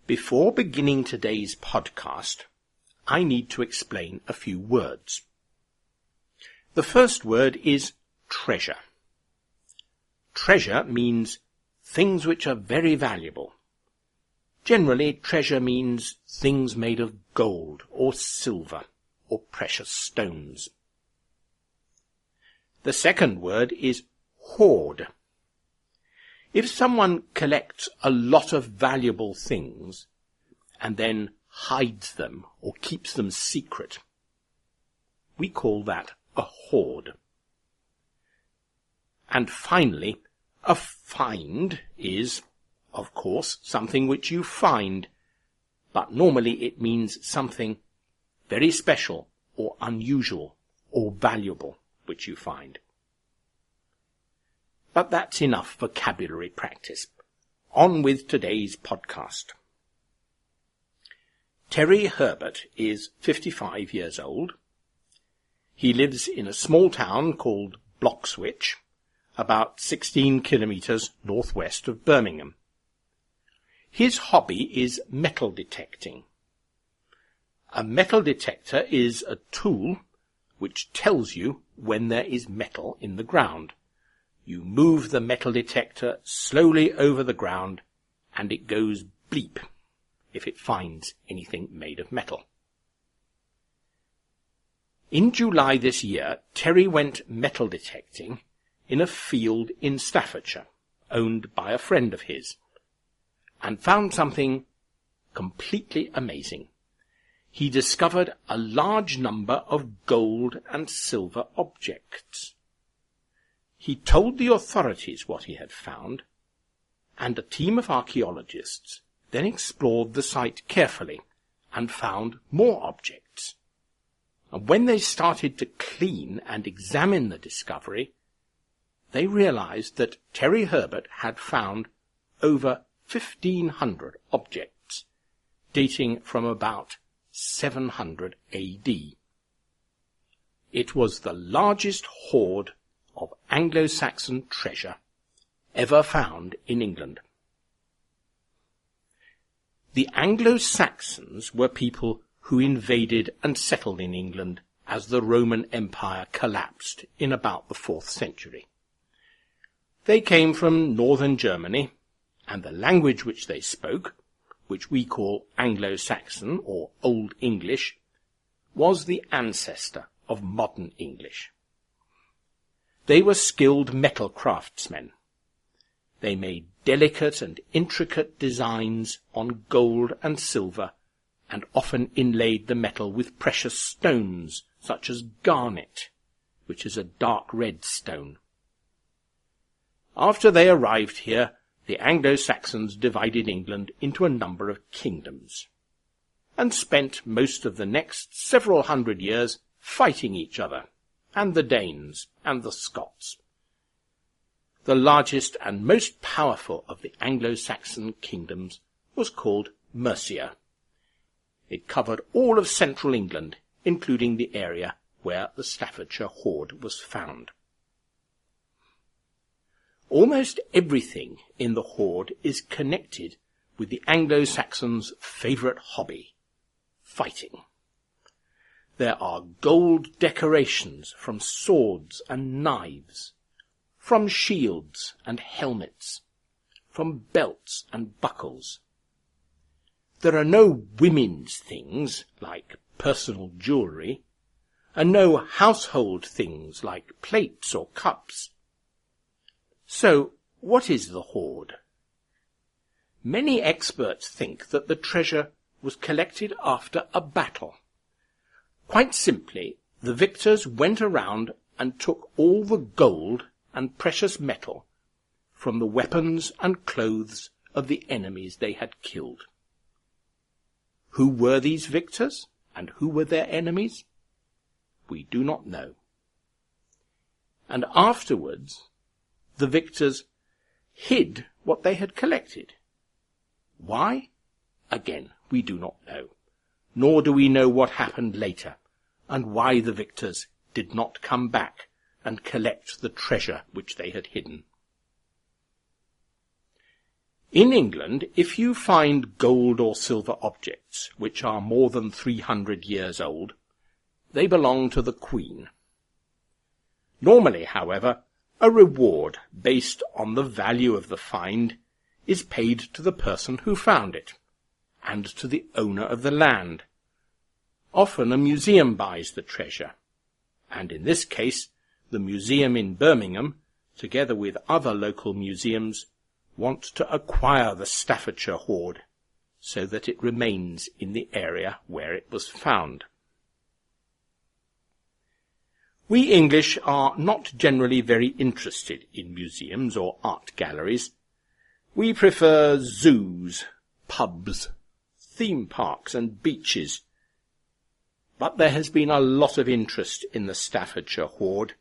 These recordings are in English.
Before beginning today's podcast, I need to explain a few words. The first word is treasure. Treasure means things which are very valuable. Generally, treasure means things made of gold or silver or precious stones. The second word is hoard. If someone collects a lot of valuable things and then hides them or keeps them secret, we call that a hoard. And finally, a find is, of course, something which you find, but normally it means something very special or unusual or valuable which you find. But that's enough vocabulary practice. On with today's podcast. Terry Herbert is 55 years old. He lives in a small town called Bloxwich, about 16 kilometres northwest of Birmingham. His hobby is metal detecting. A metal detector is a tool which tells you when there is metal in the ground. You move the metal detector slowly over the ground and it goes bleep if it finds anything made of metal. In July this year, Terry went metal detecting in a field in Staffordshire, owned by a friend of his, and found something completely amazing. He discovered a large number of gold and silver objects. He told the authorities what he had found, and a team of archaeologists then explored the site carefully and found more objects. And when they started to clean and examine the discovery, they realized that Terry Herbert had found over 1,500 objects, dating from about 700 AD. It was the largest hoard of Anglo-Saxon treasure ever found in England. The Anglo-Saxons were people who invaded and settled in England as the Roman Empire collapsed in about the 4th century. They came from northern Germany, and the language which they spoke, which we call Anglo-Saxon or Old English, was the ancestor of modern English. They were skilled metal craftsmen. They made delicate and intricate designs on gold and silver, and often inlaid the metal with precious stones, such as garnet, which is a dark red stone. After they arrived here, the Anglo-Saxons divided England into a number of kingdoms, and spent most of the next several hundred years fighting each other, and the Danes and the Scots. The largest and most powerful of the Anglo-Saxon kingdoms was called Mercia. It covered all of central England, including the area where the Staffordshire Hoard was found. Almost everything in the hoard is connected with the Anglo-Saxons' favourite hobby, fighting. There are gold decorations from swords and knives, from shields and helmets, from belts and buckles. There are no women's things like personal jewellery, and no household things like plates or cups. So, what is the hoard? Many experts think that the treasure was collected after a battle. Quite simply, the victors went around and took all the gold and precious metal from the weapons and clothes of the enemies they had killed. Who were these victors, and who were their enemies? We do not know. And afterwards, the victors hid what they had collected. Why? Again, we do not know, nor do we know what happened later, and why the victors did not come back and collect the treasure which they had hidden. In England, if you find gold or silver objects which are more than 300 years old, they belong to the Queen. Normally, however, a reward based on the value of the find is paid to the person who found it, and to the owner of the land. Often a museum buys the treasure, and in this case the museum in Birmingham, together with other local museums, want to acquire the Staffordshire Hoard, so that it remains in the area where it was found. We English are not generally very interested in museums or art galleries. We prefer zoos, pubs, theme parks and beaches. But there has been a lot of interest in the Staffordshire Hoard.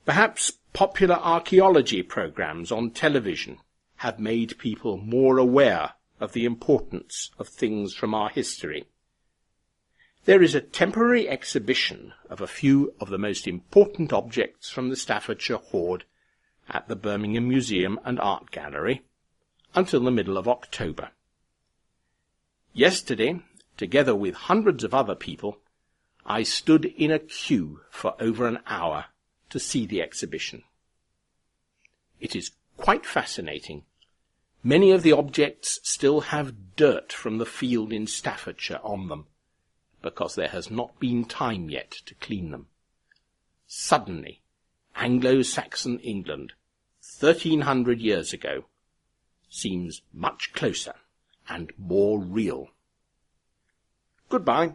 Perhaps popular archaeology programmes on television have made people more aware of the importance of things from our history. There is a temporary exhibition of a few of the most important objects from the Staffordshire Hoard at the Birmingham Museum and Art Gallery until the middle of October. Yesterday, together with hundreds of other people, I stood in a queue for over an hour to see the exhibition. It is quite fascinating. Many of the objects still have dirt from the field in Staffordshire on them, because there has not been time yet to clean them. Suddenly, Anglo-Saxon England, 1300 years ago, seems much closer and more real. Goodbye.